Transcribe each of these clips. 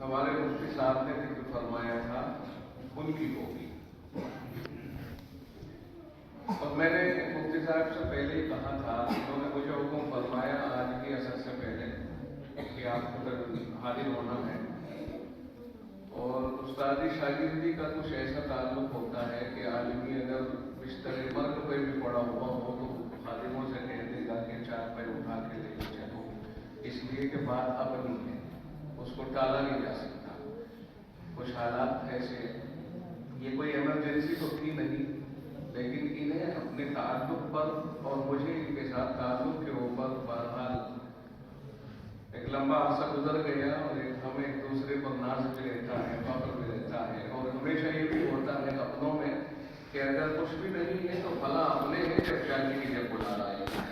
ہمارے مفتی صاحب نے ذکر فرمایا تھا ان کی ہوگی، اور میں نے مفتی صاحب سے پہلے ہی کہا تھا، انہوں نے مجھے حکم فرمایا آج کی اثر سے پہلے کہ آپ کو حاضر ہونا ہے، اور استادی شاگردی کا کچھ ایسا تعلق ہوتا ہے کہ عالمی اگر بستر مرگ پہ بھی پڑا ہوا ہو تو خادموں سے کہہ دے گا کہ چار پہ اٹھا کے لے کے چلو، اس لیے کہ بات اپنی ہے، اس کو ٹالا نہیں جا سکتا۔ کچھ حالات ایسے، یہ کوئی ایمرجنسی تو تھی نہیں، لیکن انہیں اپنے تعلق پر اور مجھے ان کے ساتھ تعلق کے اوپر بہرحال ایک لمبا عرصہ گزر گیا، اور ہمیں ایک دوسرے پر ناز بھی رہتا ہے، فخر بھی رہتا ہے، اور ہمیشہ یہ بھی ہوتا ہے اپنوں میں کہ اگر کچھ بھی نہیں ہے تو فلاں اپنے ہیں، جب چاہیے کہ جب بلا رہے ہیں۔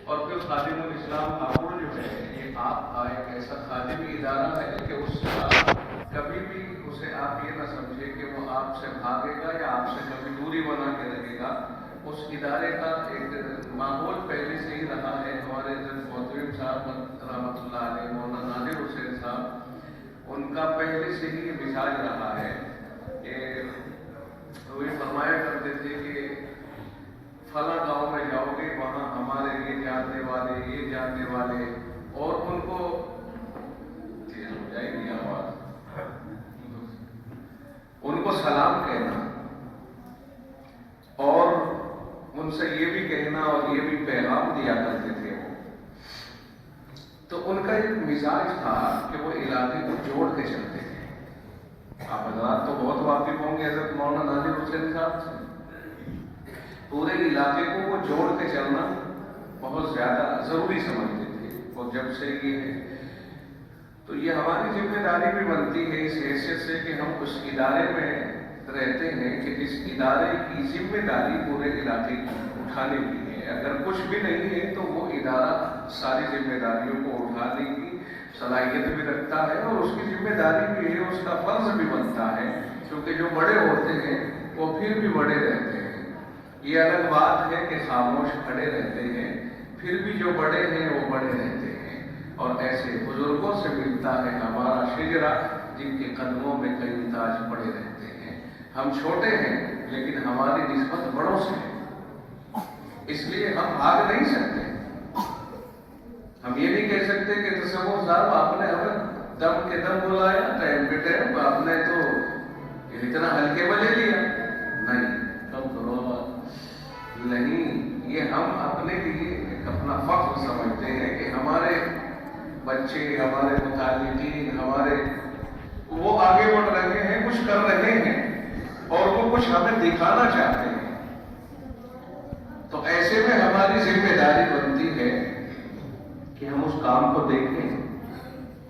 اور پھر خادم الاسلام کابل جو ہے، یہ آپ کا ایک ایسا خادمی ادارہ ہے کہ اس سے کبھی بھی اسے آپ یہ نہ سمجھے کہ وہ آپ سے بھاگے گا یا آپ سے کبھی دوری بنا کے رکھے گا۔ اس ادارے کا ایک ماحول پہلے سے ہی رہا ہے۔ ہمارے محترم صاحب رحمۃ اللہ علیہ مولانا نادر حسین صاحب، ان کا پہلے سے ہی یہ مزاج رہا ہے کہ وہ یہ فرمایا کرتے تھے کہ فلاں گاؤں میں جاؤ گے، وہاں ہمارے یہ جاننے والے، یہ جاننے والے، اور ان کو تیز ہو جائے گی آواز، ان کو سلام کہنا اور ان سے یہ بھی کہنا اور یہ بھی پیغام دیا کرتے تھے وہ۔ تو ان کا ایک مزاج تھا کہ وہ علاقے کو جوڑ کے چلتے تھے۔ آپ حضرات تو بہت واقف ہوں گے حضرت مولانا نادر حسین صاحب سے۔ پورے علاقے کو وہ جوڑ کے چلنا بہت زیادہ ضروری سمجھتے تھے، اور جب سے یہ ہے تو یہ ہماری ذمہ داری بھی بنتی ہے اس حیثیت سے کہ ہم اس ادارے میں رہتے ہیں کہ اس ادارے کی ذمہ داری پورے علاقے کی اٹھانے کی ہے۔ اگر کچھ بھی نہیں ہے تو وہ ادارہ ساری ذمہ داریوں کو اٹھانے کی صلاحیت بھی رکھتا ہے، اور اس کی ذمہ داری بھی ہے، اس کا فرض بھی بنتا ہے، کیونکہ جو بڑے ہوتے ہیں وہ پھر بھی بڑے رہتے ہیں۔ یہ الگ بات ہے کہ خاموش کھڑے رہتے ہیں، پھر بھی جو بڑے ہیں وہ بڑے رہتے ہیں، اور ایسے بزرگوں سے ملتا ہے ہمارا شجرہ جن کے قدموں میں کئی تاج پڑے رہتے ہیں۔ ہم چھوٹے ہیں لیکن ہماری نسبت بڑوں سے ہے، اس لیے ہم بھاگ نہیں سکتے۔ ہم یہ نہیں کہہ سکتے کہ تصور صاحب آپ نے ہمیں دم کے دم بلایا، ٹائم پہ ٹائم، آپ نے تو اتنا ہلکے میں لے لیا، نہیں، کم کرو نہیں۔ یہ ہم اپنے لیے اپنا فخر سمجھتے ہیں کہ ہمارے بچے، ہمارے متعلقین، ہمارے وہ آگے بڑھ رہے ہیں، کچھ کر رہے ہیں، اور وہ کچھ ہمیں دکھانا چاہتے ہیں۔ تو ایسے میں ہماری ذمہ داری بنتی ہے کہ ہم اس کام کو دیکھیں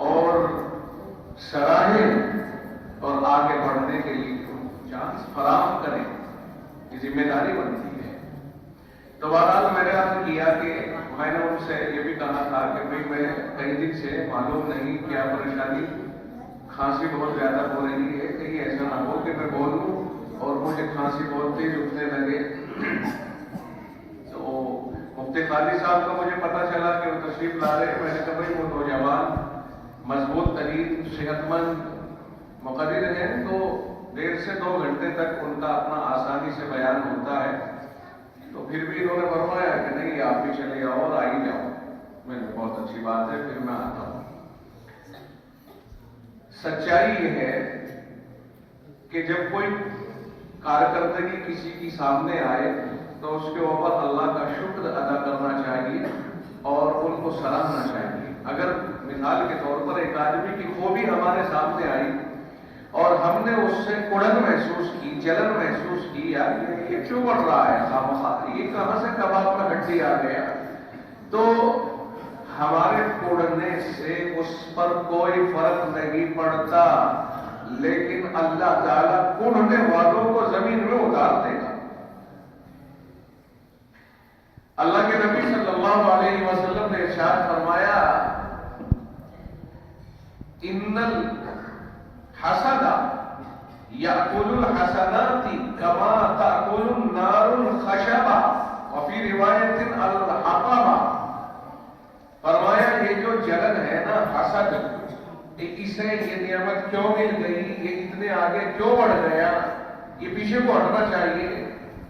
اور سراہیں اور آگے بڑھنے کے لیے چانس فراہم کریں، یہ ذمہ داری بنتی ہے۔ تو بہرحال میں نے عرض کیا کہ میں نے ان سے یہ بھی کہا تھا کہ بھائی میں کئی دن سے معلوم نہیں کیا پریشانی، کھانسی بہت زیادہ ہو رہی ہے، کہیں ایسا نہ ہو کہ میں بولوں اور مجھے کھانسی بہت تیز اٹھنے لگے۔ تو مفتی خالد صاحب کا مجھے پتا چلا کہ وہ تشریف لا رہے ہیں۔ میں نے کہا بھائی وہ نوجوان مضبوط ترین صحت مند مقرر ہیں، تو 1.5 سے 2 گھنٹے تک ان کا اپنا آسانی سے بیان ہوتا ہے۔ تو پھر بھی انہوں نے فرمایا کہ نہیں آپ بھی چلے جاؤ اور آ ہی جاؤ۔ میں نے بہت اچھی بات ہے، پھر میں آتا ہوں۔ سچائی یہ ہے کہ جب کوئی کارکردگی کسی کی سامنے آئے تو اس کے اوپر اللہ کا شکر ادا کرنا چاہیے اور ان کو سراہنا چاہیے۔ اگر مثال کے طور پر ایک آدمی کی خوبی ہمارے سامنے آئی اور ہم نے اس سے کڑن محسوس کی، جلن محسوس کی، یار یہ کیوں بڑھ رہا ہے خامخواہ، یہ کہاں سے کباب میں ہڈی آ گیا، تو ہمارے کوڑنے سے اس پر کوئی فرق نہیں پڑتا، لیکن اللہ تعالیٰ کوڑنے والوں کو زمین میں اتار دے گا۔ اللہ کے نبی صلی اللہ علیہ وسلم نے ارشاد فرمایا، ان الحسد یأکل الحسنات کما تأکل النار الخشب وفی روایت الحطب۔ فرمایا یہ جو جلن ہے نا، حسد، اسے یہ نعمت کیوں مل گئی، یہ اتنے آگے کیوں بڑھ گیا، یہ پیچھے کو ہٹنا چاہیے۔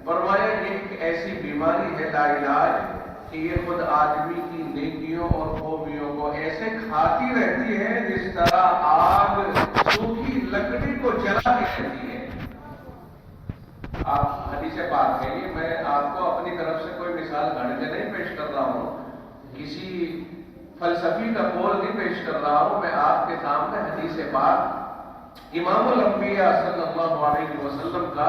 فرمایا یہ ایک ایسی بیماری ہے لا علاج کہ یہ خود آدمی کی نیکیوں اور خوبیوں کو ایسے کھاتی رہتی ہے جس طرح آگ سوکھی لکڑی کو جلاتی رہتی ہے۔ آپ حدیث پاک ہے، یہ میں آپ کو اپنی طرف سے کوئی مثال گھڑ کے نہیں پیش کر رہا ہوں، کسی فلسفی کا قول نہیں پیش کر رہا ہوں، میں آپ کے سامنے حدیث پاک امام الانبیاء صلی اللہ علیہ وسلم کا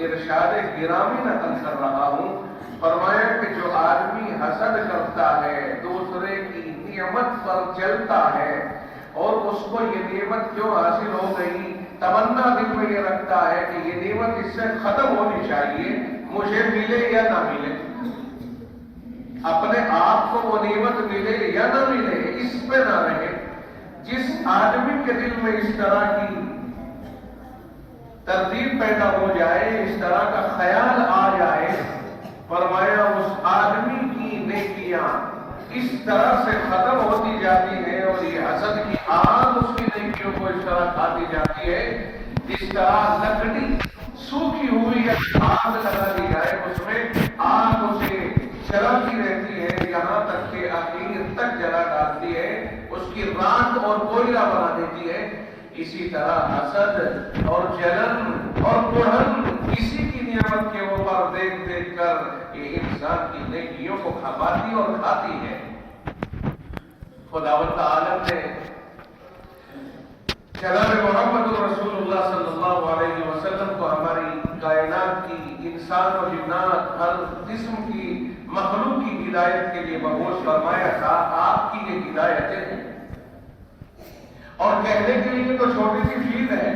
ارشاد گرامی نقل کر رہا ہوں۔ فرمایا کہ جو آدمی حسد کرتا ہے، دوسرے کی نعمت پر جلتا ہے اور اس کو یہ نعمت کیوں حاصل ہو گئی، تمنا دل میں یہ رکھتا ہے کہ یہ نعمت اس سے ختم ہونی چاہیے، مجھے ملے یا نہ ملے، اپنے آپ کو وہ نعمت ملے یا نہ ملے، اس پہ نہ رہے۔ جس آدمی کے دل میں اس طرح کی ترتیب پیدا ہو جائے، اس طرح کا خیال آ جائے، فرمایا اس آدمی کی نیکیاں اس طرح سے ختم ہوتی جاتی ہے اور یہ حسد کی آگ اس کی نیکیوں کو اس طرح کھاتی جاتی ہے جس طرح لکڑی سوکھی ہوئی ہے، آگ لگا دی جائے اس میں، آگ اسے جلاتی رہتی ہے یہاں تک کہ آخر تک جلا ڈالتی ہے، اس کی راکھ اور کوئلہ بنا دیتی ہے۔ اسی طرح حسد اور جلن اور کڑھن کسی کی نعمت کے اوپر دیکھ دیکھ کر یہ انسان کی نیکیوں کو کھپاتی اور کھاتی ہے۔ خداوند عالم نے جناب محمد رسول اللہ صلی اللہ علیہ وسلم کو ہماری کائنات کی انسان و جنات ہر قسم کی مخلوق کی ہدایت کے لیے مبعوث فرمایا تھا۔ آپ کی یہ ہدایتیں ہیں اور کہنے کے لیے تو چھوٹی سی چیز ہے،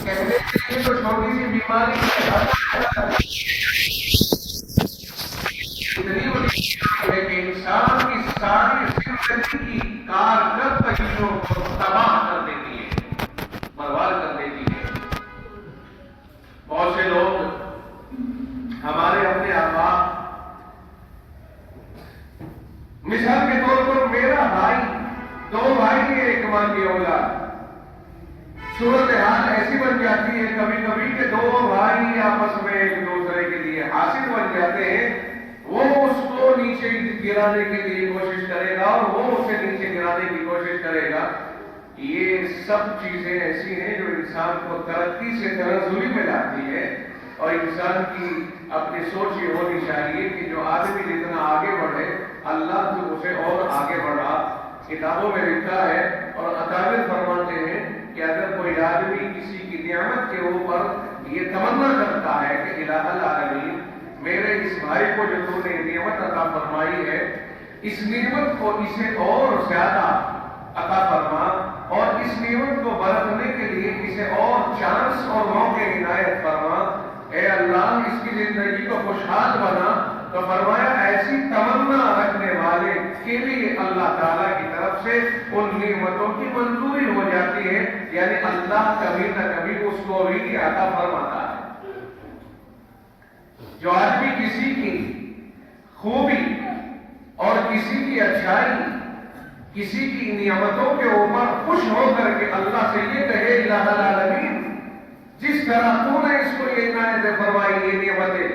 کہنے کے لیے تو چھوٹی سی بیماری ہے کہ انسان کی ساری زندگی کی کارکردگیوں کو تباہ کر دیتی ہے، برباد کر دیتی ہے۔ بہت سے لوگ ہمارے اپنے آبا، مثال کے طور پر میرا بھائی، دو بھائی ہیں ایک ماں کی اولاد، صورتحال ایسی بن جاتی ہے کبھی کبھی کہ دو بھائی آپس میں ایک دوسرے کے لیے حاسد بن جاتے ہیں، وہ اس کو نیچے گرانے کے لیے کوشش کرے گا اور وہ اسے نیچے گرانے کی کوشش کرے گا۔ یہ سب چیزیں ایسی ہیں جو انسان کو ترقی سے تنزلی میں لاتی ہے، اور انسان کی اپنی سوچ یہ ہونی چاہیے کہ جو آدمی جتنا آگے بڑھے اللہ تو اسے اور آگے بڑھا۔ کتابوں میں لکھا ہے اور اکابر فرماتے ہیں کہ اگر کوئی آدمی کسی کی نعمت کے اوپر یہ تمنا کرتا ہے کہ الہ العالمین میرے اس بھائی کو جو تم نے نعمت عطا فرمائی ہے، اس نعمت کو اسے اور زیادہ عطا فرما اور اس نعمت کو برتنے کے لیے اسے اور چانس اور موقع عنایت فرما، اے اللہ اس کی زندگی کو خوشحال بنا، تو فرمایا ایسی تمنا رکھنے والے کے لیے اللہ تعالیٰ کی طرف سے ان نعمتوں کی منظوری ہو جاتی ہے، یعنی اللہ کبھی نہ کبھی اس کو بھی عطا فرماتا ہے۔ جو آدمی کسی کی خوبی اور کسی کی اچھائی، کسی کی نعمتوں کے اوپر خوش ہو کر کے اللہ سے یہ کہے الہ العالمین جس طرح تو نے اس کو یہ عنایت فرمائی یہ نعمتیں،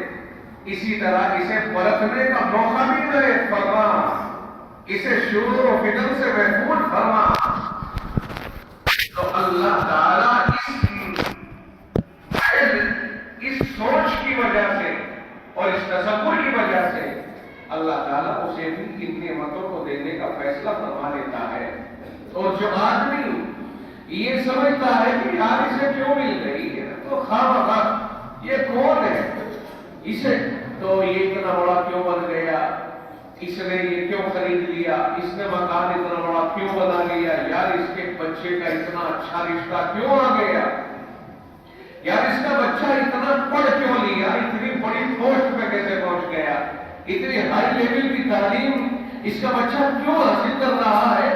اسی طرح اسے برتنے کا موقع بھی عنایت فرما، اسے شرور و فتن سے محفوظ فرما، تو اللہ تعالیٰ اس سوچ کی وجہ سے اور اس تصور کی وجہ سے اللہ تعالیٰ اسے بھی ان نعمتوں کو دینے کا فیصلہ فرما لیتا ہے۔ اور جو آدمی یہ سمجھتا ہے کہ یار اسے کیوں مل گئی ہے تو خواہ یہ کون ہے، اسے تو یہ اتنا بڑا کیوں بن گیا، اس نے یہ کیوں خرید لیا، اس نے مکان اتنا بڑا کیوں بنا لیا، یار اس کے بچے کا اتنا اچھا رشتہ کیوں آ گیا، یار اس کا بچہ اتنا پڑھ کیوں لیا، اتنی بڑی پوسٹ پہ کیسے پہنچ گیا، اتنی ہائی لیول کی تعلیم اس کا بچہ کیوں حاصل کر رہا ہے،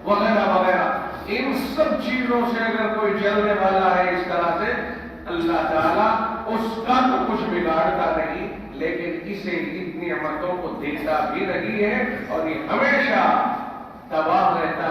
وغیرہ وغیرہ۔ ان سب چیزوں سے اگر کوئی جلنے والا ہے اس طرح سے، اللہ تعالیٰ اس کا تو کچھ بگاڑتا نہیں، لیکن اسے ان نعمتوں کو دیتا بھی نہیں ہے اور یہ ہمیشہ تباہ رہتا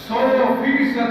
100%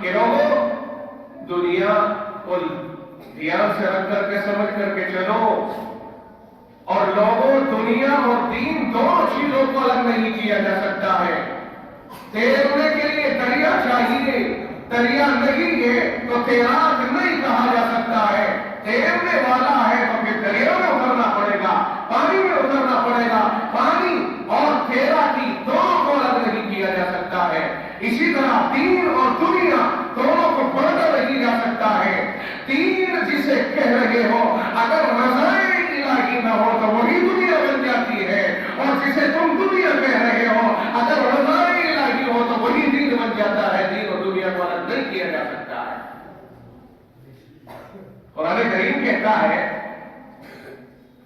کہ لوگوں دنیا کو دھیان سے رکھ کر کے سمجھ کر کے چلو، اور لوگوں دنیا اور دین دونوں چیزوں کو الگ نہیں کیا جا سکتا ہے۔ تیرنے کے لیے دریا چاہیے، دریا نہیں ہے تو تیراک نہیں کہا جا سکتا ہے۔ تیرنے والا ہے تو پھر دریا میں اترنا پڑے گا، پانی میں اترنا پڑے گا۔ پانی اور تیراکی دونوں کو الگ نہیں کیا جا سکتا ہے۔ اسی طرح دین اور دنیا دونوں کو بڑھا نہیں جا سکتا ہے۔ دین جسے کہہ رہے ہو اگر رضائے الہی نہ ہو تو وہی دنیا بن جاتی ہے، اور جسے تم دنیا کہہ رہے ہو اگر رضائے الہی ہو تو وہی دین بن جاتا ہے۔ دین اور دنیا کو الگ نہیں کیا جا سکتا ہے۔ قرآن کریم کہتا ہے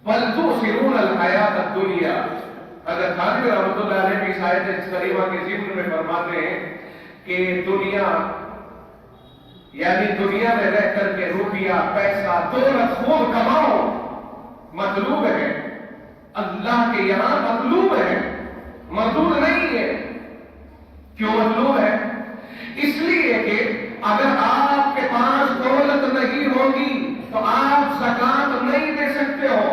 بل تؤثرون الحیات الدنیا۔ حضرت خانوی رحمۃ اللہ علیہ کی آیت کریمہ کے ذکر میں فرماتے ہیں کہ دنیا یعنی دنیا میں رہ کر کے روپیہ پیسہ دولت خوب کماؤ مطلوب ہے، اللہ کے یہاں مطلوب ہے، مردود نہیں ہے۔ کیوں مطلوب ہے؟ اس لیے کہ اگر آپ کے پاس دولت نہیں ہوگی تو آپ زکات نہیں دے سکتے ہو۔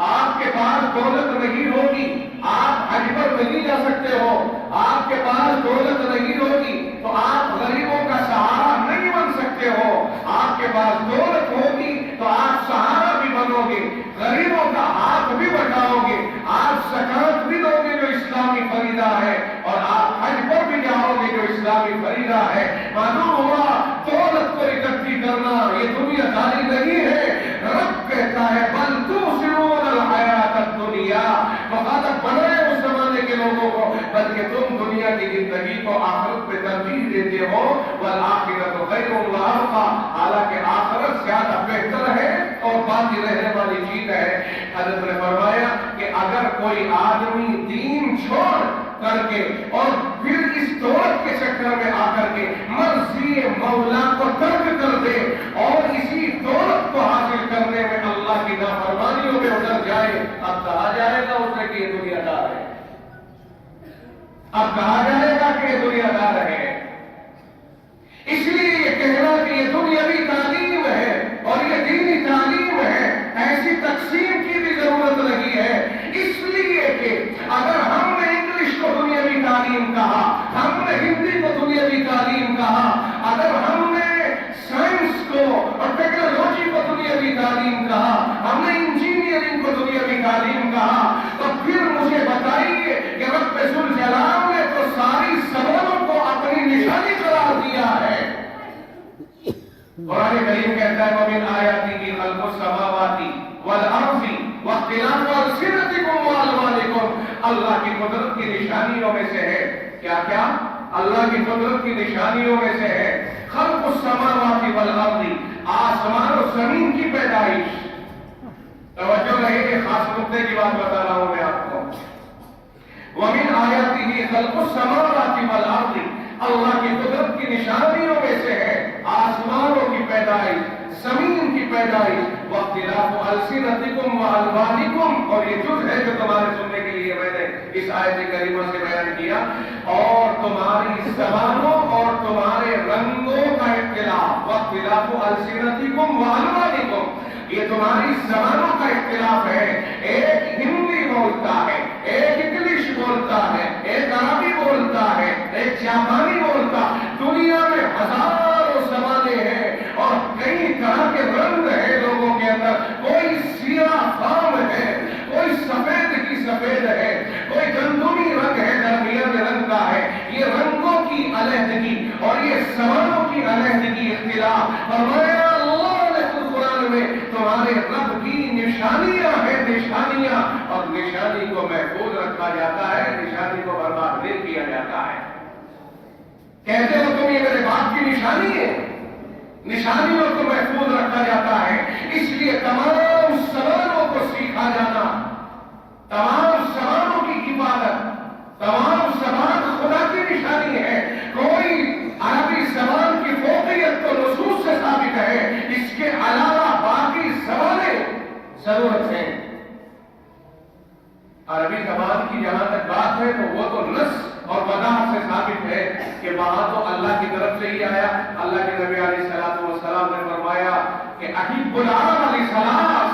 آپ کے پاس دولت نہیں ہوگی آپ حج پر نہیں جا سکتے ہو۔ آپ کے پاس دولت نہیں ہوگی تو آپ غریبوں کا سہارا نہیں بن سکتے ہو۔ آپ کے پاس دولت ہوگی تو آپ سہارا بھی بنو گے، غریبوں کا ہاتھ بھی بٹاؤ گے، آپ زکات بھی دو گے جو اسلامی فریضہ ہے، اور آپ حج پر بھی جاؤ گے جو اسلامی فریضہ ہے۔ معلوم ہوا دولت کو اکٹھی کرنا یہ دنیا داری نہیں ہے۔ رب کہتا ہے بل تؤثرون الحیات الدنیا، مخاطب بنائے اس زمانے کے لوگوں کو، بلکہ تم دنیا کی زندگی کو آخرت پہ ترجیح دیتے ہو۔ والآخرۃ خیر وابقیٰ، حالانکہ آخرت زیادہ بہتر ہے اور باقی رہنے والی چیز ہے۔ حضرت نے فرمایا کہ اگر کوئی آدمی دین چھوڑ کر کے اور پھر اس دولت کے چکر میں آ کر کے مرضی مولا کو ترک کر دے اور اسی دولت کو حاصل کرنے میں اللہ کی نافرمانیوں میں اتر جائے، اب کہا جائے گا اسے کہ یہ دنیا دار ہے، اب کہا جائے گا کہ یہ دنیا دار ہے۔ اس لیے یہ کہنا کہ یہ دنیاوی تعلیم ہے اور یہ دینی تعلیم ہے، ایسی تقسیم کی بھی ضرورت نہیں ہے۔ اس لیے کہ اگر ہم نے انگلش کو دنیاوی تعلیم کہا، ہم نے ہندی کو دنیاوی تعلیم کہا، اگر ہم نے سائنس کو اور ٹیکنالوجی کو دنیاوی تعلیم کہا، ہم نے انجینئرنگ کو دنیاوی تعلیم کہا، تو پھر مجھے بتائیے کہ رب ذوالجلال نے تو ساری زبانوں کو اپنی نشانی قرار دیا ہے۔ قرآن کریم کہتا ہے وَمِنْ آیَاتِهِ خَلْقُ السَّمَاوَاتِ وَالْأَرْضِ وَاخْتِلَافُ أَلْسِنَتِكُمْ وَأَلْوَانِكُمْ۔ اللہ کی قدرت کی نشانیوں میں سے ہے کیا کیا؟ اللہ کی قدرت کی نشانیوں میں سے ہے خلق السماوات والارض، آسمان و زمین کی پیدائش۔ توجہ رہے کہ خاص نقطے کی بات بتا رہا ہوں میں آپ کو۔ وَمِنْ آیَاتِهِ خَلْقُ السَّمَاوَاتِ وَالْأَرْضِ، اللہ کی قدرت کی نشانیوں میں سے ہے آسمانوں کی پیدائش، زمین کی پیدائش، وَاخْتِلَافُ أَلْسِنَتِكُمْ وَأَلْوَانِكُمْ، اور یہ جز ہے جو تمہارے سننے کے لیے میں نے اس آیت کریمہ سے بیان کیا، اور تمہاری زبانوں اور تمہارے رنگوں کا اختلاف۔ وَاخْتِلَافُ أَلْسِنَتِكُمْ وَأَلْوَانِكُمْ، یہ تمہاری زبانوں کا اختلاف ہے۔ ایک ہندی بولتا ہے، ایک انگلش بولتا ہے، ایک عربی بولتا ہے، ایک جاپانی بولتا۔ دنیا میں ہزاروں زبانیں ہیں اور کئی طرح کے رنگ ہیں لوگوں کے اندر۔ کوئی سیاہ فام ہے، کوئی سفید کی سفید ہے، کوئی گندمی رنگ ہے، درمیان رنگ کا ہے۔ یہ رنگوں کی علیحدگی اور یہ زبانوں کی علیحدگی اختلاف، فرمایا اللہ نے قرآن میں تمہارے رب کی نشانیاں ہیں، نشانیاں، اور نشانی کو محفوظ رکھا جاتا ہے، نشانی کو برباد نہیں کیا جاتا ہے۔ کہتے ہو تم یہ میرے باپ کی نشانی ہے، نشانیوں کو محفوظ رکھا جاتا ہے۔ اس لیے تمام زبانوں کو سیکھا جانا، تمام زبانوں کی حفاظت، تمام زبان خدا کی نشانی ہے۔ کوئی عربی زبان کی فوقیت تو نصوص سے ثابت ہے، اس کے علاوہ باقی زبانیں ضرورت ہے۔ عربی زبان کی جہاں تک بات ہے تو وہ تو نص اور وضاحت سے ثابت ہے کہ وہاں تو اللہ کے نبی علیہ السلام نے فرمایا کہ احب العرب علی ثلاث،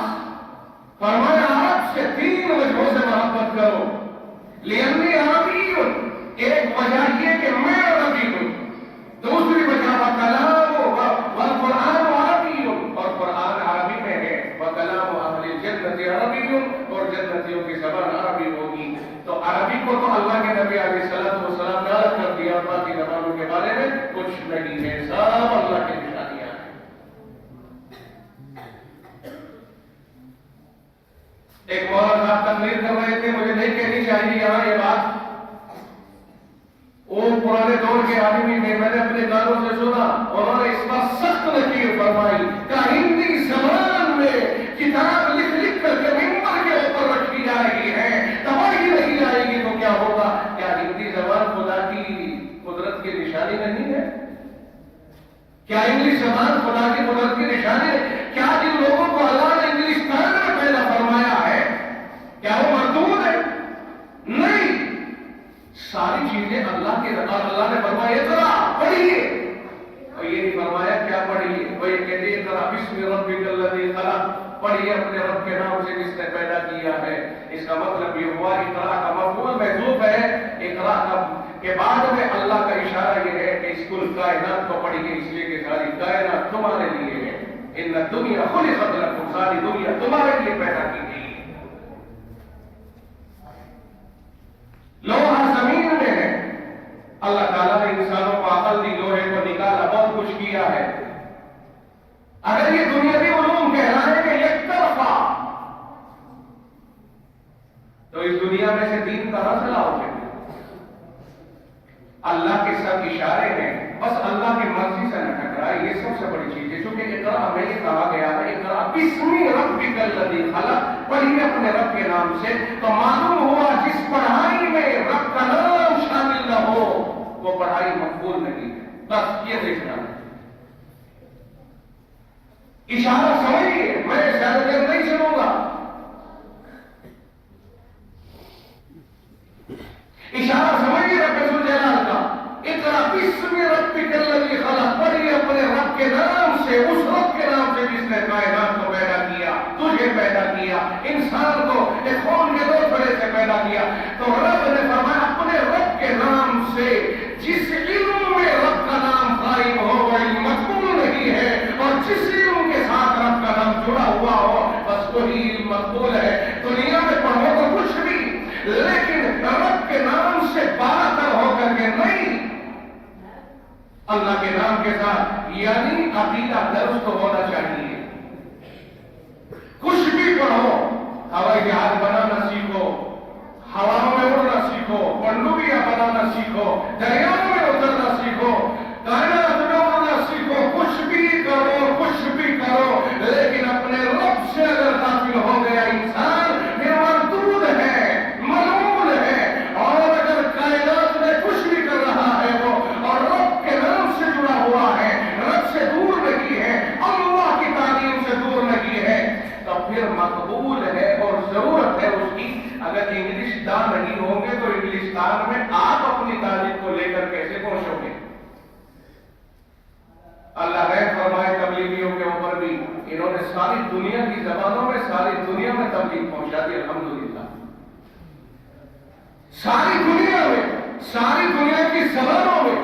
فرمایا عرب سے 3 وجہوں سے محبت کرو. لأنی عربی، ایک وجہ یہ کہ میں عربی ہوں. دوسری وجہ وکلام والقرآن عربی، اور قرآن عربی میں ہے. وکلام اہل الجنت عربی، اور جنتیوں کی زبان عربی ہوگی. تو عربی کو تو اللہ کے نبی علیہ السلام نے الگ کر دیا، باقی زبانوں کے بارے میں کچھ نہیں ہے، سب اللہ کی نشانیاں ہیں. ایک مولانا صاحب تقریر کر رہے تھے، مجھے نہیں کہنی چاہیے یہاں یہ بات. وہ پرانے دور کے آدمی میں نے اپنے کانوں سے سنا، انہوں نے اس پر سخت نکیر فرمائی کہ ہندی زبان میں کتاب لکھ کر کے ممبر کے اوپر رکھی جا رہی ہے، تباہی نہیں جائے گی تو کیا ہوگا؟ کیا ہندی زبان خدا کی قدرت کی نشانی نہیں ہے؟ کیا انگلش زبان خدا کی قدرت کی نشانی ہے؟ کیا جن لوگوں کو اللہ نے انگلستان میں پیدا فرمایا ہے کیا وہ مردود ہے؟ نہیں، ساری چیزیں اللہ کے رضا. اللہ نے فرمایا اقرا پڑھیے، اور یہ نہیں فرمایا کیا پڑھیے. وہ یہ کہتے ہیں اقرا بسم ربک الذی خلق، پڑھیے اپنے رب کے نام سے جس نے پیدا کیا ہے. اس کا مطلب یہ ہوا اقرا کا مفعول محذوف ہے. اقرا کے بعد میں اللہ کا اشارہ یہ ہے کہ اس کل کائنات کو پڑھیے، اس لیے کہ ساری کائنات تمہارے لیے ہے. ان الدنیا خلقت لکم، ساری دنیا تمہارے لیے پیدا کی گئی. لوہا زمین میں ہے، اللہ تعالیٰ نے انسانوں کو عقل دی، لوہے کو نکالا، بہت کچھ کیا ہے. اگر یہ دنیاوی علوم کہلائیں گے یک طرفہ، تو اس دنیا میں سے دین کہاں سے لاؤ گے؟ اللہ کے سب اشارے ہیں، بس اللہ کی مرضی سے نہ ٹکرائے، یہ سب سے بڑی چیز ہے. چونکہ اقرا میں یہ کہا گیا ہے اقرا بسم ربک الذی خلق، پڑھیے اپنے رب کے نام سے. تو معلوم ہوا جس پڑھائی میں رب کا نام شامل نہ ہو وہ پڑھائی مقبول نہیں ہے. بس یہ دیکھنا ہے. اشارہ سمجھیے، میں زیادہ دیر نہیں سنوں گا. اشارہ سمجھیے رب ذوالجلال کا. اقرا بسم ربک الذی خلق، پڑھیے اپنے رب کے نام سے، اس رب کے نام سے جس نے کائنات کو پیدا کیا، تجھے پیدا کیا، انسان کو ایک خون کے 2 ٹکڑے سے پیدا کیا. تو رب نے فرمایا اپنے رب کے نام سے، جس علم میں رب کا نام قائم ہو وہ علم مقبول نہیں ہے، اور جس علم کے ساتھ رب کا نام جڑا ہوا ہو بس وہی علم مقبول ہے. دنیا میں پڑھو تو کچھ بھی، لیکن رب کے نام سے بالا ہو کر کے نہیں، اللہ کے نام کے ساتھ، یعنی عقیدہ درست ہونا چاہیے. کچھ بھی پڑھو، ہوائی جہاز بنانا سیکھو، ہواؤں میں اڑنا سیکھو، پنڈوبیاں بنانا سیکھو، دریاؤں میں اترنا سیکھو، کائنات میں اڑنا سیکھو، کچھ بھی کرو، کچھ بھی کرو، لیکن اپنے رب سے اگر غافل ہو گیا انسان یہ مردود ہے، ملعون ہے. اور اگر کائنات میں کچھ بھی کر رہا ہے وہ اور رب کے نام سے جڑا ہوا ہے، رب سے دور نہیں ہے، اللہ کی تعلیم سے دور نہیں ہے، تو پھر مقبول ہے اور ضرورت ہے اس کی. اگر انگلش دان نہیں ہوں گے تو انگلستان میں آپ اپنی تعلیم کو لے کر کیسے پہنچو گے؟ اللہ رحم فرمائے تبلیغیوں کے اوپر بھی، انہوں نے ساری دنیا کی زبانوں میں ساری دنیا میں تبلیغ پہنچا دی. الحمدللہ ساری دنیا میں، ساری دنیا کی زبانوں میں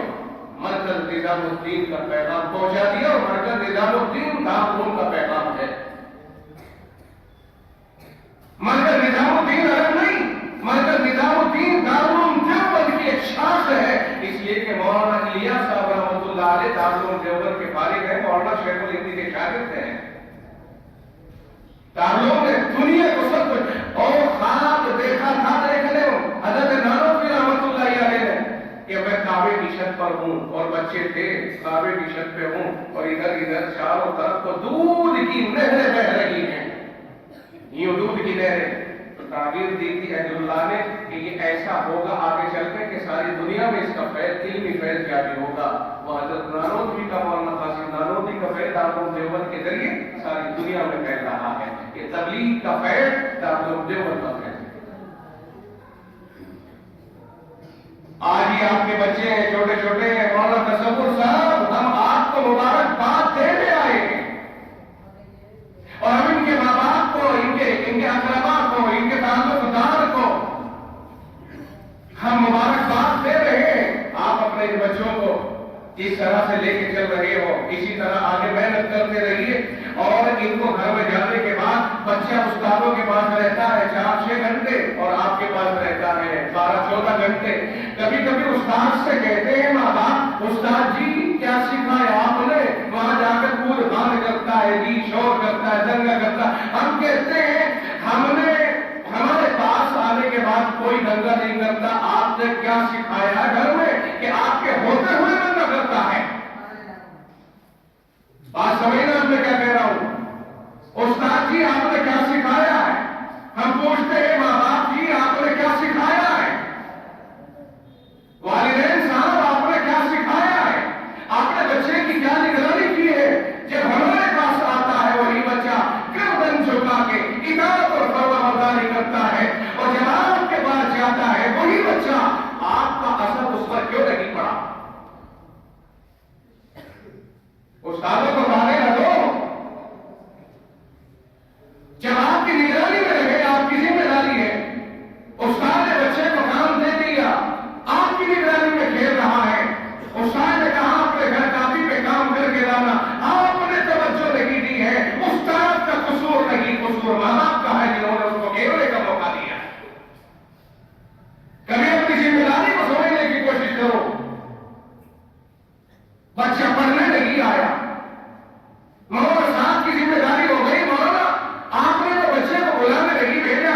مرکز نظام الدین کا پیغام پہنچا دیا. اور مرکز نظام الدین دارالعلوم کا پیغام ہے. مرکز نظام الدین الگ نہیں، مرکز نظام الدین دارالعلوم دیوبند کی ایک شاخ ہے. اس لیے کہ مولانا الیاس صاحب رحمۃ اللہ علیہ دارالعلوم دیوبند کے فارغ ہیں، مولانا شیخ الہند کے شاگرد ہیں. دارالعلوم نے دنیا کو سب کچھ اور خواب دیکھا تھا. دیکھ لیں حضرت نانوتوی رحمۃ اللہ علیہ نے کہ میں کعبے کی چھت پر ہوں اور بچے تھے، کعبے کی چھت پہ ہوں اور ادھر ادھر چاروں طرف تو دودھ کی نہریں بہ رہی ہیں، یوں دودھ کی نہریں. تو تعبیر دی تھی اہل اللہ نے کہ یہ ایسا ہوگا آگے چل کے کہ ساری دنیا میں اس کا فیض، علمی فیض جاری ہوگا. وہ حضرت نانوتوی کا، مولانا قاسم نانوتوی کا فیض دارالعلوم دیوبند کے ذریعے ساری دنیا میں پھیل رہا ہے. یہ تبلیغ کا فیض دارالعلوم دیوبند کا فیض. آج ہی آپ کے بچے ہیں، چھوٹے چھوٹے ہیں، مولانا تصور صاحب ہم آپ کو کے چل رہے ہو، اسی طرح آگے محنت کرتے رہیے. اور ان کو گھر میں جانے کے بعد بچہ استادوں کے پاس رہتا ہے 4-6 گھنٹے اور آپ کے پاس رہتا ہے 12-14 گھنٹے. کبھی کبھی استاد سے کہتے ہیں ماں باپ، استاد جی کیا سکھایا آپ نے؟ وہاں جا کر کود بھاند کرتا ہے جی، شور کرتا ہے، دنگا کرتا ہے. ہم کہتے ہیں ہمارے پاس آنے کے بعد کوئی دنگا نہیں کرتا. آپ نے کیا سکھایا گھر میں کہ آپ کے ہوتے ہوئے دنگا کرتا ہے؟ بات سمجھنا میں کیا کہہ رہا ہوں؟ استاد جی آپ نے کیا سکھایا ہے؟ ہم پوچھتے ہیں ماں باپ جی آپ نے کیا سکھایا ہے؟ والدین صاحب آپ نے کیا سکھایا ہے؟ آپ نے بچے کی کیا نگرانی کی ہے؟ جب ہمارے پاس آتا ہے وہی بچہ گردن جھکا کے اطاعت اور فرمانبرداری کرتا ہے، اور جب آپ کے پاس جاتا ہے وہی بچہ، آپ کا اثر اس پر کیوں نہیں پڑا؟ استادوں کو مانے نہ دو. جب آپ کی نگرانی میں رہے، آپ کی ذمہ داری ہے. استاد نے بچے کو کام دے دیا، آپ کی نگرانی میں کھیل رہا ہے. استاد نے کہا اپنے گھر کاپی پہ کام کر کے لانا، آپ نے توجہ نہیں دی ہے. استاد کا قصور نہیں، قصور ماں باپ کا ہے جنہوں نے اس کو کھیلنے کا موقع دیا. کبھی اپنی ذمہ داری کو سمجھنے کی کوشش کرو. بچہ پڑھنے نہیں آیا، مولانا صاحب کی ذمہ داری ہو گئی، مولانا آپ نے تو بچے کو بلانے نہیں بھیجا.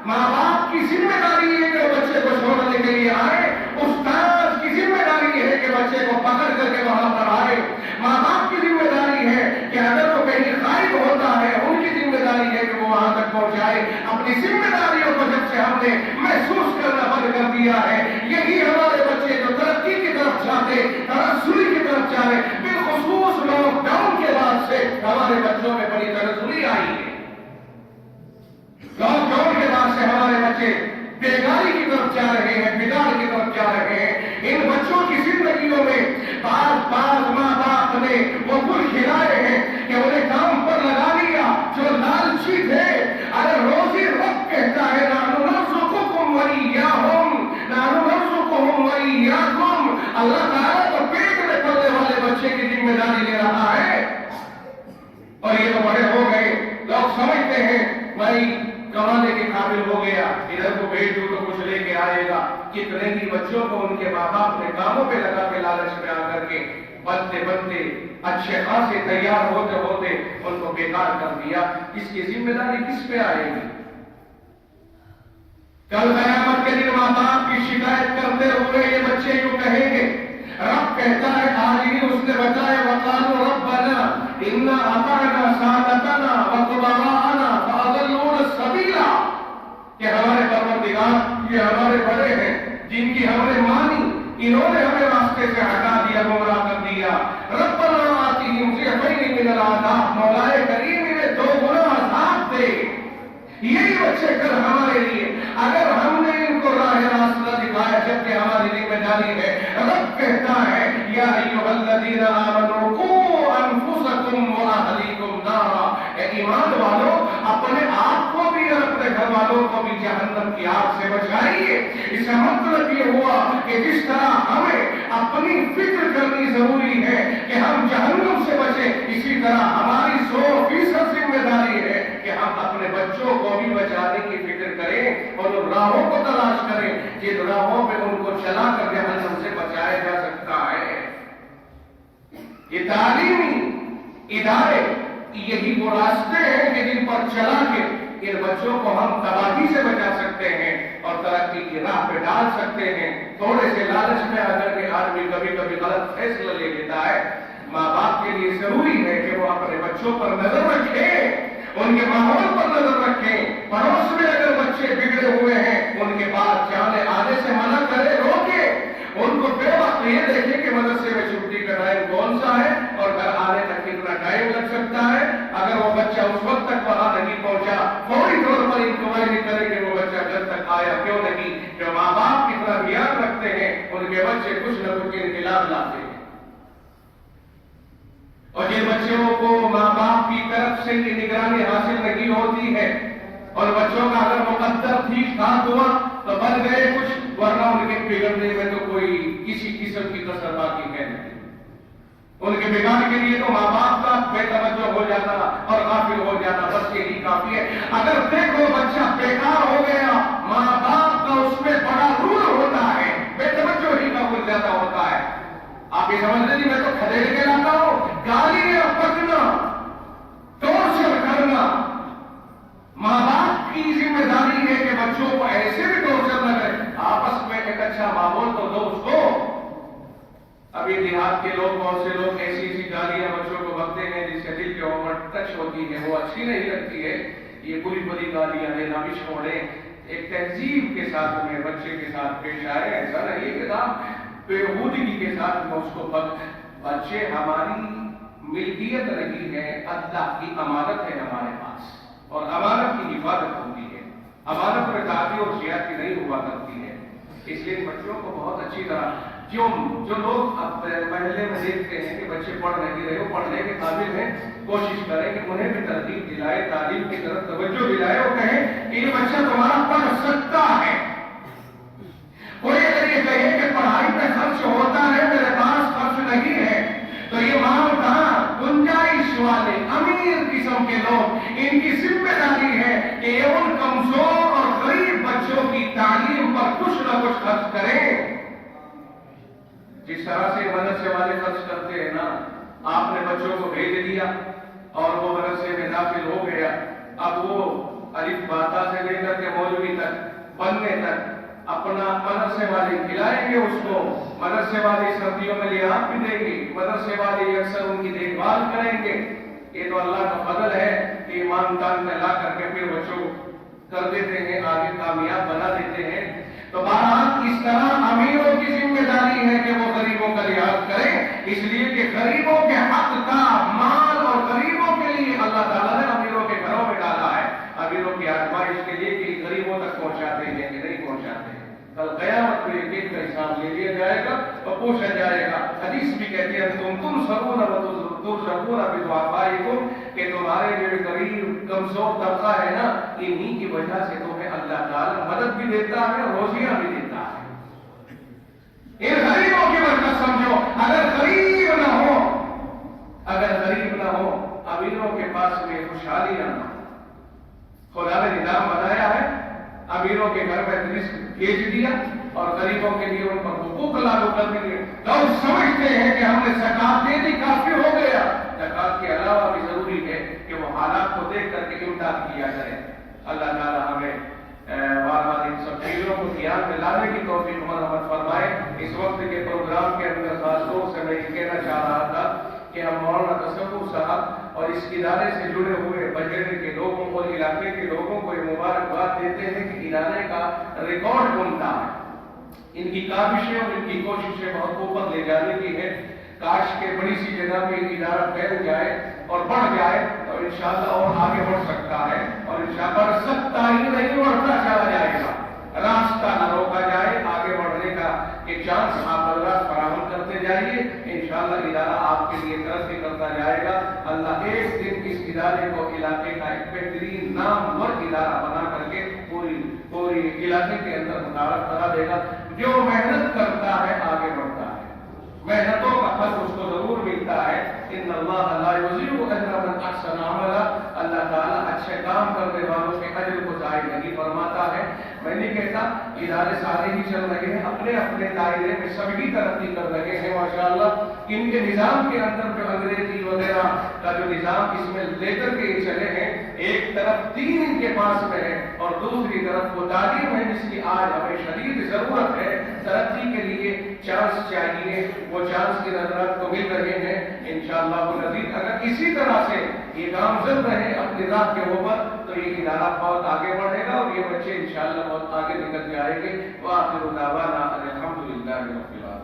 ماں باپ کی ذمہ داری ہے کہ وہ بچے کو چھوڑنے کے لیے آئے. استاد کی ذمہ داری ہے کہ بچے کو پکڑ کر کے وہاں پر آئے. ماں باپ کی ذمہ داری ہے کہ اگر وہ کہیں غائب ہوتا ہے ان کی ذمہ داری ہے کہ وہ وہاں تک پہنچائے. اپنی ذمہ داریوں کو جب سے ہم نے محسوس کرنا بند کر دیا ہے، یہی ہمارے بچے جو ترقی کی طرف جاتے، ترقی کی طرف جا رہے. بالخصوص لاک ڈاؤن کے بعد سے ہمارے بچوں میں بڑی ترقی آئی ہے. لاک ڈاؤن کے بعد سے ہمارے بچے بیگاری کی طرف جا رہے ہیں، بگاڑ کی طرف جا رہے ہیں. ان بچوں کی زندگیوں میں بعض ماں باپ نے وہ گل کھلائے ہیں کہ انہیں کام پر لگا لیا جو لالچی تھے. اگر روزی رب کہتا ہے نحن نرزقکم وإیاہم، نحن نرزقہم وإیاکم، اللہ تعالیٰ تو پیٹ میں پلنے والے بچے کی ذمہ داری لے رہا ہے. اور یہ تو بڑے ہو گئے، لوگ سمجھتے ہیں بھائی کمانے کے قابل ہو گیا، ادھر کو بھیج دوں تو کچھ لے کے آئے گا. کتنے ہی بچوں کو ان کے ماں باپ نے کاموں پہ لگا کے لالچ میں آ کر کے بنتے اچھے خاصے تیار ہوتے ان کو بیکار کر دیا. اس کی ذمہ داری کس پہ آئے گی؟ کل قیامت کے دن ماں باپ کی شکایت کرتے ہوئے یہ بچے یوں کہیں گے. رب کہتا ہے آج ہی اس نے بتایا وقالوا ربنا انا اطعنا سادتنا وكبراءنا فاضلونا السبيل، کہ ہمارے پروردگار یہ ہمارے بڑے ہیں جن کی ہم نے مانی، انہوں نے ہمیں راستے سے ہٹا دیا، گمراہ کر دیا. ربنا آتیہم ضعفین من العذاب، مولا کریم انہیں 2 گنا عذاب دے. یہی بچے کل ہمارے لیے اگر ہم نے ان کو راہ راست نہ دکھایا جبکہ ہماری ذمہ داری ہے. رب کہتا ہے یا ایھا الذین آمنوا قوا انفسکم واہلیکم نارا، اے ایمان والو اپنے آپ کو بھی اور اپنے گھر والوں کو بھی جہنم کی آگ سے بچائیے. اس کا مطلب یہ ہوا کہ جس طرح ہمیں اپنی فکر کرنی ضروری ہے کہ ہم جہنم سے بچیں، اسی طرح ہماری 100% ذمہ داری ہے کہ ہم اپنے بچوں کو بھی بچانے کی فکر کریں اور ان راہوں کو تلاش کریں جن راہوں پہ ان کو چلا کر جہنم سے بچایا جا سکتا ہے. یہ تعلیمی ادارے یہی وہ راستے ہیں کہ جن پر چلا کے ان بچوں کو ہم تباہی سے بچا سکتے ہیں اور ترقی کی راہ پہ ڈال سکتے ہیں. تھوڑے سے لالچ میں آ کر کے آدمی کبھی کبھی غلط فیصلہ لے لیتا ہے. ماں باپ کے لیے ضروری ہے کہ وہ اپنے بچوں پر نظر رکھیں، ان کے ماحول پر نظر رکھیں. پڑوس میں اگر بچے بگڑے ہوئے ہیں ان کے پاس جانے آنے سے منع کرے، روکے. ان کو بے وقت یہ دیکھیں کہ مدرسے میں چھٹی کا ٹائم کون سا ہے اور گھر آنے تک کتنا ٹائم لگ سکتا ہے. اگر وہ بچہ اس وقت تک وہاں نہیں پہنچا فوری طور پر انکوائری کرے کہ وہ بچہ گھر تک آیا کیوں نہیں. جو ماں باپ کتنا دھیان رکھتے ہیں ان کے بچے کچھ نہ کچھ انقلاب لاتے ہیں. اور جن بچوں کو ماں باپ کی طرف سے یہ نگرانی حاصل نہیں ہوتی ہے اور بچوں کا اگر مقدر ٹھیک ٹھاک ہوا تو بن گئے کچھ، ورنہ ان کے بگڑنے میں تو کوئی کسی قسم کی کسر باقی ہے نہیں. ان کے بگاڑ کے لیے تو ماں باپ کا بے توجہ ہو جانا اور غافل ہو جانا بس یہی کافی ہے. اگر دیکھو بچہ بیکار ہو گیا، ماں باپ کا اس میں بڑا رول ہوتا ہے، بے توجہ ہی کا کچھ زیادہ ہوتا ہے. آپ یہ سمجھ لیجیے میں تو کھدیڑ کے لاتا ہوں، گالی یا پکڑنا، ٹورچر کرنا. ماں باپ کی ذمہ داری ہے کہ بچوں کو ایسے بھی ٹورچر نہ کرے، آپس میں ایک اچھا ماحول تو دو اس کو. ابھی دیہات کے لوگ، بہت سے لوگ ایسی ایسی گالیاں بچوں کو بکتے ہیں جس سے دل کے اوپر ٹچ ہوتی ہے، وہ اچھی نہیں لگتی ہے. یہ بری بری گالیاں دینا بھی چھوڑیں، ایک تہذیب کے ساتھ میں بچے کے ساتھ پیش آئے. ایسا نہیں کہ آپ بےہودگی کے ساتھ میں اس کو بچے ہماری ملکیت نہیں ہے، اللہ کی امانت ہے ہمارے پاس، اور امانت کی حفاظت ہوتی ہے. امانت میں تعدی اور زیادتی نہیں ہوا کرتی ہے. اس لیے بچوں کو بہت اچھی طرح جو لوگ اب محلے میں دیکھتے ہیں کہ بچے پڑھ نہیں رہے، وہ پڑھنے کے قابل ہیں، کوشش کریں کہ انہیں بھی ترغیب دلائے، تعلیم کی طرف توجہ دلائے اور کہیں کہ یہ بچہ تمہارا پڑھ سکتا ہے. کوئی اگر یہ کہے کہ پڑھائی پہ خرچ ہوتا ہے، میرے پاس خرچ نہیں ہے، تو یہ ماں کہاں گنجائش والے امیر قسم کے لوگ، ان کی ذمہ داری ہے کہ یہ ان کمزور اور غریب بچوں کی تعلیم پر کچھ نہ کچھ خرچ کریں. جس طرح سے مدرسے والے خرچ کرتے ہیں نا، آپ نے بچوں کو بھیج دیا اور وہ مدرسے میں داخل ہو گیا، اب وہ الف باتا سے لے کر کے مولوی تک بننے تک اپنا مدرسے والے کھلائیں گے اس کو، مدرسے والے سردیوں میں لحاظ بھی دیں گے، مدرسے والے اکثر ان کی دیکھ بھال کریں گے. یہ تو اللہ کا فضل ہے کہ ایمان تان میں لا کر کے پھر بچوں کر دیتے ہیں، آگے کامیاب بنا دیتے ہیں. تو بہرحال اس طرح امیروں کی ذمہ داری ہے کہ وہ غریبوں کا لحاظ کریں، اس لیے کہ غریبوں کے حق کا مال اور غریبوں کے لیے اللہ تعالیٰ نے امیروں کے گھروں میں ڈالا ہے. امیروں کی آزمائش کے لیے کہ غریبوں تک پہنچاتے ہیں کہ نہیں پہنچاتے ہیں. کل قیامت میں ایک ایک کا حساب لے لیا جائے گا اور پوچھا جائے گا. حدیث بھی کہتی ہے تم سرون ترزقون بدعافائکم، کہ تمہارے جو غریب کمزور طبقہ ہے نا، انہی کی وجہ سے تمہیں اللہ تعالیٰ مدد بھی دیتا ہے اور روزیاں بھی دیتا ہے. ان غریبوں کی برکت سمجھو. اگر غریب نہ ہو امیروں کے پاس میں خوشحالی نہ ہو. خدا نے نظام بنایا ہے، امیروں کے گھر میں رزق بھیج دیا اور غریبوں کے لیے ان پر حقوق لاگو کر دیے. لوگ سمجھتے ہیں کہ ہم نے زکات دے دی کافی ہو گیا. زکات کے علاوہ بھی ضروری ہے کہ وہ حالات کو دیکھ کر کے امداد کیا جائے. اللہ تعالیٰ ہمیں بار ان سب چیزوں کو دھیان میں لانے کی توفیق مرحمت فرمائے. اس وقت کے پروگرام کے اندر خاص طور سے میں یہ کہنا چاہ رہا تھا کہ ہم مولانا تصور صاحب اور اس ادارے سے جڑے ہوئے بجٹ کے لوگوں کو، علاقے کے لوگوں کو یہ مبارکباد دیتے ہیں کہ ادارے کا ریکارڈ بنتا ہے. ان کی کاوشیں اور ان کی کوششیں بہت اوپر لے جانے کی ہے. کاش کے بڑی سی جگہ پہ ادارہ پھیل جائے اور بڑھ جائے تو انشاءاللہ اور آگے بڑھ سکتا ہے، اور انشاءاللہ بڑھ سکتا ہی نہیں بڑھتا چلا جائے گا. راستہ نہ روکا جائے، آگے بڑھنے کا ایک چانس آپ حضرات فراہم کرتے جائیے. انشاءاللہ ادارہ آپ کے لیے ترقی کرتا جائے گا. اللہ ایک دن اس ادارے کو علاقے کا ایک بہترین نامور ادارہ بنا کر کے پوری علاقے کے اندر متعارف کرا دے گا. جو محنت کرتا ہے آگے بڑھتا ہے، محنتوں کا پھل اس کو ضرور ملتا ہے. ان اللہ لا یضیع اجر من احسن عملا، اللہ تعالیٰ اچھے کام کرنے والوں کے اجر کو ضائع نہیں فرماتا ہے. میں نہیں کہتا ادارے سارے ہی چل رہے ہیں، اپنے اپنے دائرے میں سبھی ترقی کر رہے ہیں ماشاءاللہ. ان کے نظام کے اندر جو انگریزی وغیرہ کا جو نظام اس میں لے کر کے چلے ہیں، ایک طرف دین ان کے پاس میں ہے اور دوسری طرف وہ تعلیم ہے جس کی آج ہمیں شدید ضرورت ہے. ترقی کے لیے چانس چاہیے، وہ چانس کی نظرات کو مل رہے ہیں انشاءاللہ العزیز. اگر اسی طرح سے یہ گامزن رہے اپنی راہ کے اوپر تو یہ ادارہ بہت آگے بڑھے گا اور یہ بچے انشاءاللہ بہت آگے نکل جائیں گے. وآخر دعوانا الحمدللہ رب العالمین.